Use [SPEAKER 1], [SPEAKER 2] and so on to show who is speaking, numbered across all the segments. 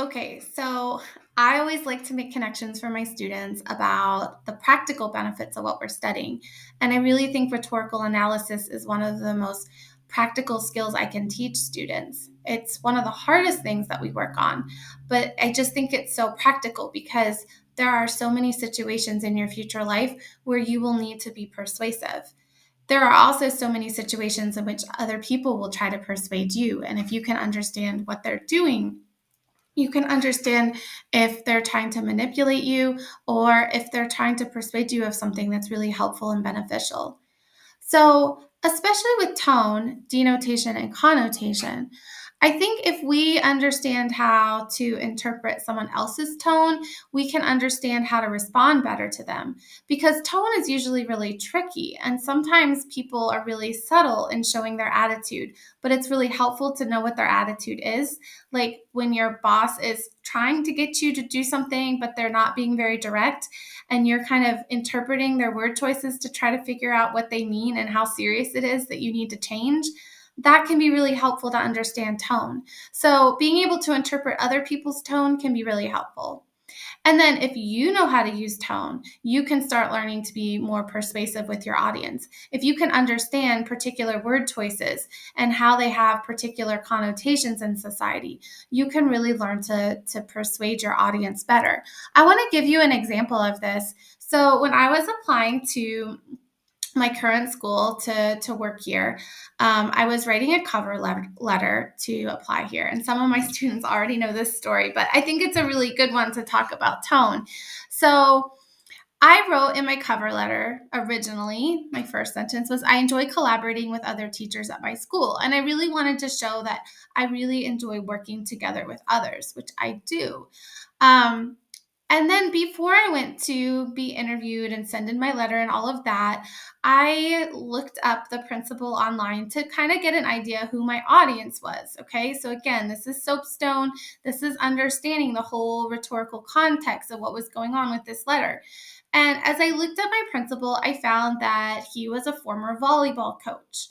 [SPEAKER 1] Okay, so I always like to make connections for my students about the practical benefits of what we're studying. And I really think rhetorical analysis is one of the most practical skills I can teach students. It's one of the hardest things that we work on, but I just think it's so practical because there are so many situations in your future life where you will need to be persuasive. There are also so many situations in which other people will try to persuade you. And if you can understand what they're doing, you can understand if they're trying to manipulate you or if they're trying to persuade you of something that's really helpful and beneficial. So, especially with tone, denotation, and connotation, I think if we understand how to interpret someone else's tone, we can understand how to respond better to them. Because tone is usually really tricky, and sometimes people are really subtle in showing their attitude, but it's really helpful to know what their attitude is. Like when your boss is trying to get you to do something, but they're not being very direct, and you're kind of interpreting their word choices to try to figure out what they mean and how serious it is that you need to change, that can be really helpful to understand tone. So, being able to interpret other people's tone can be really helpful. And then, if you know how to use tone, you can start learning to be more persuasive with your audience. If you can understand particular word choices and how they have particular connotations in society, you can really learn to persuade your audience better. I want to give you an example of this. So, when I was applying to my current school to work here, I was writing a cover letter to apply here. And some of my students already know this story, but I think it's a really good one to talk about tone. So I wrote in my cover letter originally, my first sentence was, I enjoy collaborating with other teachers at my school. And I really wanted to show that I really enjoy working together with others, which I do. Um, and then before I went to be interviewed and send in my letter and all of that, I looked up the principal online to kind of get an idea who my audience was. Okay. So again, this is Soapstone. This is understanding the whole rhetorical context of what was going on with this letter. And as I looked at my principal, I found that he was a former volleyball coach.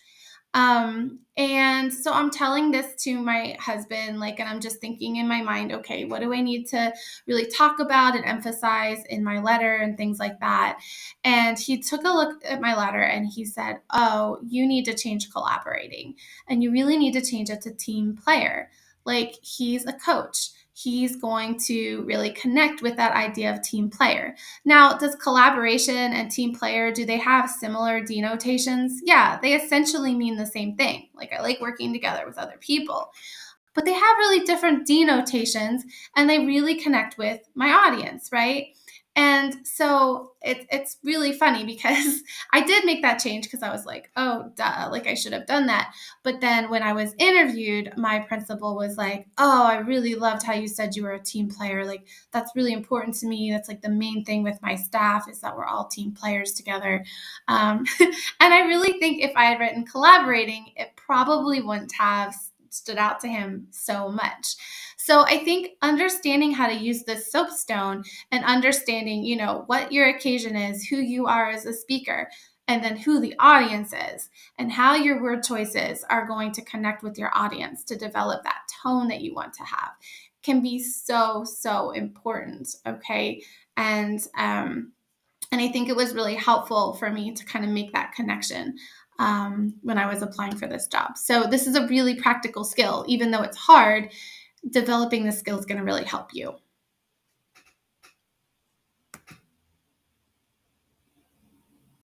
[SPEAKER 1] And so I'm telling this to my husband, like, and I'm just thinking in my mind, okay, what do I need to really talk about and emphasize in my letter and things like that? And he took a look at my letter and he said, oh, you need to change collaborating and you really need to change it to team player. Like he's a coach. He's going to really connect with that idea of team player. Now, does collaboration and team player, do they have similar denotations? Yeah, they essentially mean the same thing. Like I like working together with other people, but they have really different denotations and they really connect with my audience, right? And so it's really funny because I did make that change because I was like, oh, duh, like I should have done that. But then when I was interviewed, my principal was like, oh, I really loved how you said you were a team player. Like that's really important to me. That's like the main thing with my staff is that we're all team players together. And I really think if I had written collaborating, it probably wouldn't have stood out to him so much. So I think understanding how to use this soapstone and understanding, what your occasion is, who you are as a speaker, and then who the audience is, and how your word choices are going to connect with your audience to develop that tone that you want to have can be so, so important. Okay. And I think it was really helpful for me to kind of make that connection when I was applying for this job. So this is a really practical skill. Even though it's hard, developing this skill is going to really help you.